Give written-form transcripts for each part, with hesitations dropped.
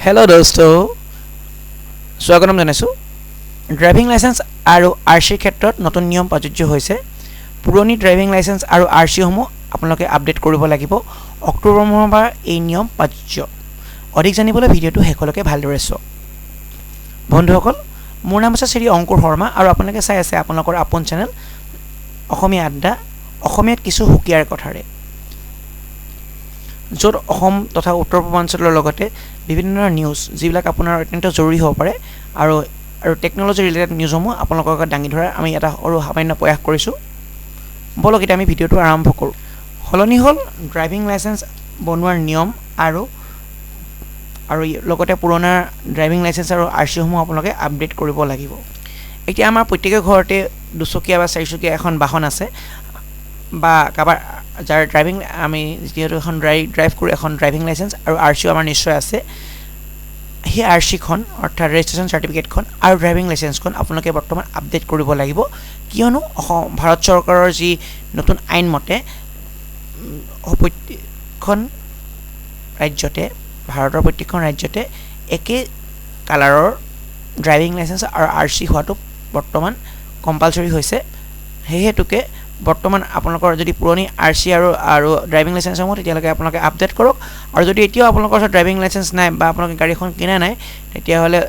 hello दोस्तों स्वागतम জানাইছো driving licence আৰু আৰসি ক্ষেত্ৰত নতুন নিয়ম প্ৰযোজ্য হৈছে পুৰণি ড্ৰাইভিং লাইসেন্স আৰু আৰসি সমূহ আপোনালোকে আপডেট কৰিব লাগিব অক্টোবৰ মাহৰ পৰা এই নিয়ম প্ৰযোজ্য অধিক জানিবলৈ ভিডিওটো হেকলৈকে ভালদৰে চাওক বন্ধুসকল মোৰ নাম আছে শ্ৰী অংকুৰ শৰ্মা আৰু আপোনালোকে চাই আছে আপোনালোকৰ আপোন চেনেল অসমীয়া আড্ডা অসমীয়াত কিছু হুকিয়াৰ কথাৰে য'ত অসম তথা উত্তৰ পূৰ্বাঞ্চলৰ লগতে বিভিন্ন নিউজ যিবিলাক আপোনাৰ অত্যন্ত জৰুৰী হ'ব পাৰে আৰু টেকনলজি ৰিলেটেড নিউজসমূহ আপোনালোকৰ লগত দাঙি ধৰাৰ আমি এটা সৰু সামান্য প্ৰয়াস কৰিছোঁ বলক এতিয়া আমি ভিডিওটো আৰম্ভ কৰোঁ হলনি হ'ল ড্ৰাইভিং লাইসেন্স বনোৱাৰ নিয়ম আৰু লগতে পুৰণা ড্ৰাইভিং লাইসেন্স আৰু আৰসিসমূহ আপোনালোকে আপডেট কৰিব লাগিব এতিয়া আমাৰ প্ৰত্যেক ঘৰতে দুচকীয়া বা চাৰিচকীয়া এখন বাহন আছে বা কাবাৰ যাৰ ড্ৰাইভিং আমি যেহেতু এখন ড্ৰাইভ কৰি এখন ড্ৰাইভিং লাইসেন্স আৰু আৰসিও আমাৰ নিশ্চয় আছে সেই আৰসিখন অৰ্থাৎ ৰেজিষ্ট্ৰেশ্যন সাৰ্টিফিকেটখন আৰু ড্ৰাইভিং লাইসেন্সখন আপোনালোকে বৰ্তমান আপডেট কৰিব লাগিব কিয়নো ভাৰত চৰকাৰৰ যি নতুন আইন মতে প্ৰত্যেকখন ৰাজ্যতে ভাৰতৰ প্ৰত্যেকখন ৰাজ্যতে একে কালাৰৰ ড্ৰাইভিং লাইসেন্স আৰু আৰসি হোৱাটো বৰ্তমান কম্পালসৰি হৈছে হেতুকে বৰ্তমান আপোনালোকৰ যদি পুৰণি আৰসি আৰু ড্ৰাইভিং লাইসেন্স সমূহ তেতিয়ালৈকে আপোনালোকে আপডেট কৰক আৰু যদি এতিয়াও আপোনালোকৰ ওচৰত ড্ৰাইভিং লাইসেন্স নাই বা আপোনালোকে গাড়ীখন কিনা নাই তেতিয়াহ'লে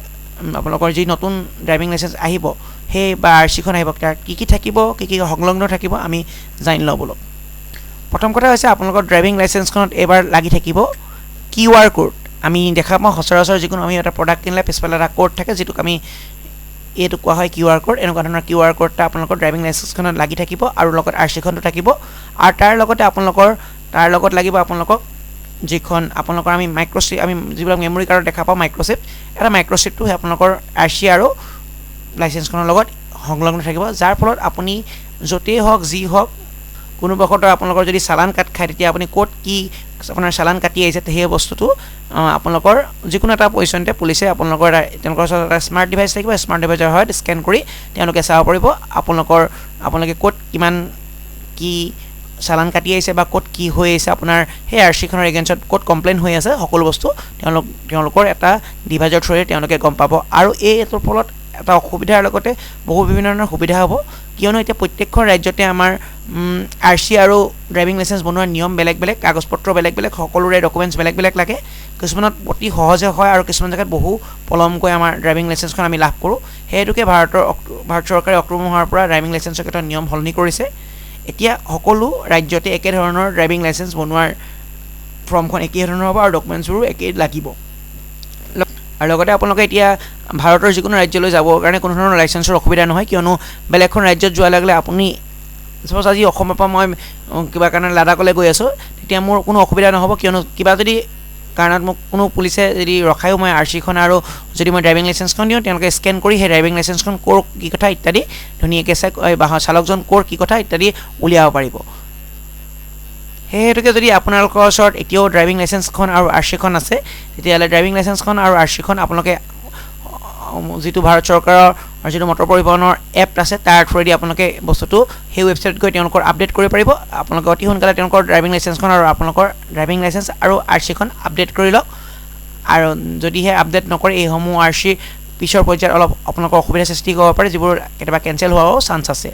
আপোনালোকৰ যি নতুন ড্ৰাইভিং লাইসেন্স আহিব সেই বা আৰসিখন আহিব তাৰ কি থাকিব কি সংলগ্ন থাকিব আমি জানি লওঁ বলক প্ৰথম কথা হৈছে আপোনালোকৰ ড্ৰাইভিং লাইসেন্সখনত এবাৰ লাগি থাকিব QR কোড আমি দেখা পাওঁ সচৰাচৰ যিকোনো আমি এটা প্ৰডাক্ট কিনিলে পিছফালে এটা কোড থাকে যিটোক আমি এইটো কোৱা হয় QR কোড এনেকুৱা ধৰণৰ QR কোডটা আপোনালোকৰ ড্ৰাইভিং লাইসেন্সখনত লাগি থাকিব আৰু লগত আৰসিখনটো থাকিব আৰু তাৰ লগত লাগিব আপোনালোকক যিখন আপোনালোকৰ আমি মাইক্ৰ'চিপ আমি যিবিলাক মেমৰি কাৰ্ডত দেখা পাওঁ মাইক্ৰ'চিপ এটা মাইক্ৰ'চিপটো আপোনালোকৰ আৰসি আৰু লাইসেন্সখনৰ লগত সংলগ্ন থাকিব যাৰ ফলত আপুনি য'তেই হওক যি হওক কোনো বশতঃ আপোনালোকৰ যদি চালান কাট খায় তেতিয়া আপুনি ক'ত কি আপোনাৰ চালান কাটি আহিছে সেই বস্তুটো আপোনালোকৰ যিকোনো এটা পজিশ্যনতে পুলিচে আপোনালোকৰ তেওঁলোকৰ ওচৰত এটা স্মাৰ্ট ডিভাইচ থাকিব স্মাৰ্ট ডিভাইচৰ সহায়ত স্কেন কৰি তেওঁলোকে চাব পাৰিব আপোনালোকে ক'ত কিমান কি চালান কাটি আহিছে বা ক'ত কি হৈ আছে আপোনাৰ সেই আৰসিখনৰ এগেইনষ্টত ক'ত কমপ্লেইন হৈ আছে সকলো বস্তু তেওঁলোকৰ এটা ডিভাইচৰ থ্ৰুৰে তেওঁলোকে গম পাব আৰু এইটোৰ ফলত এটা অসুবিধাৰ লগতে বহু বিভিন্ন ধৰণৰ সুবিধা হ'ব কিয়নো এতিয়া প্ৰত্যেকখন ৰাজ্যতে আমাৰ আৰসি আৰু ড্ৰাইভিং লাইসেন্স বনোৱাৰ নিয়ম বেলেগ বেলেগ কাগজপত্ৰ বেলেগ বেলেগ সকলোৰে ডকুমেণ্টছ বেলেগ বেলেগ লাগে কিছুমানত অতি সহজে হয় আৰু কিছুমান জেগাত বহু পলমকৈ আমাৰ ড্ৰাইভিং লাইসেন্সখন আমি লাভ কৰোঁ সেইটোকে ভাৰত চৰকাৰে অক্টোবৰ মাহৰ পৰা ড্ৰাইভিং লাইসেন্সৰ ক্ষেত্ৰত নিয়ম সলনি কৰিছে এতিয়া সকলো ৰাজ্যতে একে ধৰণৰ ড্ৰাইভিং লাইসেন্স বনোৱাৰ ফৰ্মখন একে ধৰণৰ হ'ব আৰু ডকুমেণ্টছবোৰো একেই লাগিব আৰু লগতে আপোনালোকে এতিয়া ভাৰতৰ যিকোনো ৰাজ্যলৈ যাবৰ কাৰণে কোনো ধৰণৰ লাইসেন্সৰ অসুবিধা নহয় কিয়নো বেলেগখন ৰাজ্যত যোৱাৰ লগে লগে আপুনি সাপ'জ আজি অসমৰ পৰা মই কিবা কাৰণে লাডাখলৈ গৈ আছোঁ তেতিয়া মোৰ কোনো অসুবিধা নহ'ব কিয়নো কিবা যদি কাৰণত মোক কোনো পুলিচে যদি ৰখায়ো মই আৰসিখন আৰু যদি মই ড্ৰাইভিং লাইসেন্সখন দিওঁ তেওঁলোকে স্কেন কৰি সেই ড্ৰাইভিং লাইসেন্সখন ক'ৰ কি কথা ইত্যাদি ধুনীয়াকৈ চালকজন ক'ৰ কি কথা ইত্যাদি উলিয়াব পাৰিব হেতুকে যদি আপোনালোকৰ ওচৰত এতিয়াও ড্ৰাইভিং লাইসেন্সখন আৰু আৰসিখন আছে তেতিয়াহ'লে ড্ৰাইভিং লাইসেন্সখন আৰু আৰসিখন আপোনালোকে যিটো ভাৰত চৰকাৰৰ যিটো মটৰ পৰিবহণৰ এপ আছে তাৰ থ্ৰুৱেদি আপোনালোকে বস্তুটো সেই ৱেবছাইটত গৈ তেওঁলোকৰ আপডেট কৰিব পাৰিব আপোনালোকে অতি সোনকালে তেওঁলোকৰ ড্ৰাইভিং লাইসেন্সখন আৰু আপোনালোকৰ ড্ৰাইভিং লাইসেন্স আৰু আৰসিখন আপডেট কৰি লওক আৰু যদিহে আপডেট নকৰে এইসমূহ আৰসি পিছৰ পৰ্যায়ত অলপ আপোনালোকৰ অসুবিধাৰ সৃষ্টি কৰিব পাৰে যিবোৰ কেতিয়াবা কেঞ্চেল হোৱাও চান্স আছে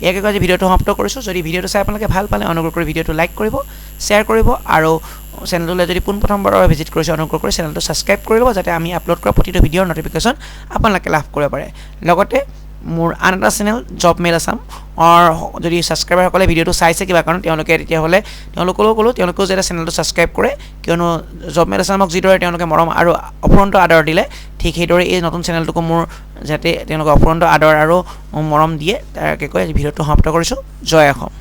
ইয়াকে আজি ভিডিওটো সমাপ্ত কৰিছোঁ যদি ভিডিওটো চাই আপোনালোকে ভাল পালে অনুগ্ৰহ কৰি ভিডিওটো লাইক কৰিব শ্বেয়াৰ কৰিব আৰু চেনেলটোলৈ যদি পোনপ্ৰথমবাৰৰ ভিজিট কৰিছে অনুগ্ৰহ কৰি চেনেলটো ছাবস্ক্ৰাইব কৰি ল'ব যাতে আমি আপলোড কৰা প্ৰতিটো ভিডিঅ'ৰ নটিফিকেশ্যন আপোনালোকে লাভ কৰিব পাৰে লগতে মোৰ আন এটা চেনেল জব মেইল আছাম যদি ছাবস্ক্ৰাইবাৰসকলে ভিডিঅ'টো চাইছে কিবা কাৰণ তেতিয়াহ'লে তেওঁলোকেও যাতে চেনেলটো ছাবস্ক্ৰাইব কৰে কিয়নো জব মেইল আছামক যিদৰে তেওঁলোকে মৰম আৰু অফুৰন্ত আদৰ দিলে ঠিক সেইদৰে এই নতুন চেনেলটোকো মোৰ যাতে তেওঁলোকে অফুৰন্ত আদৰ আৰু মৰম দিয়ে তাকে কৈ ভিডিঅ'টো সমাপ্ত কৰিছোঁ জয় অসম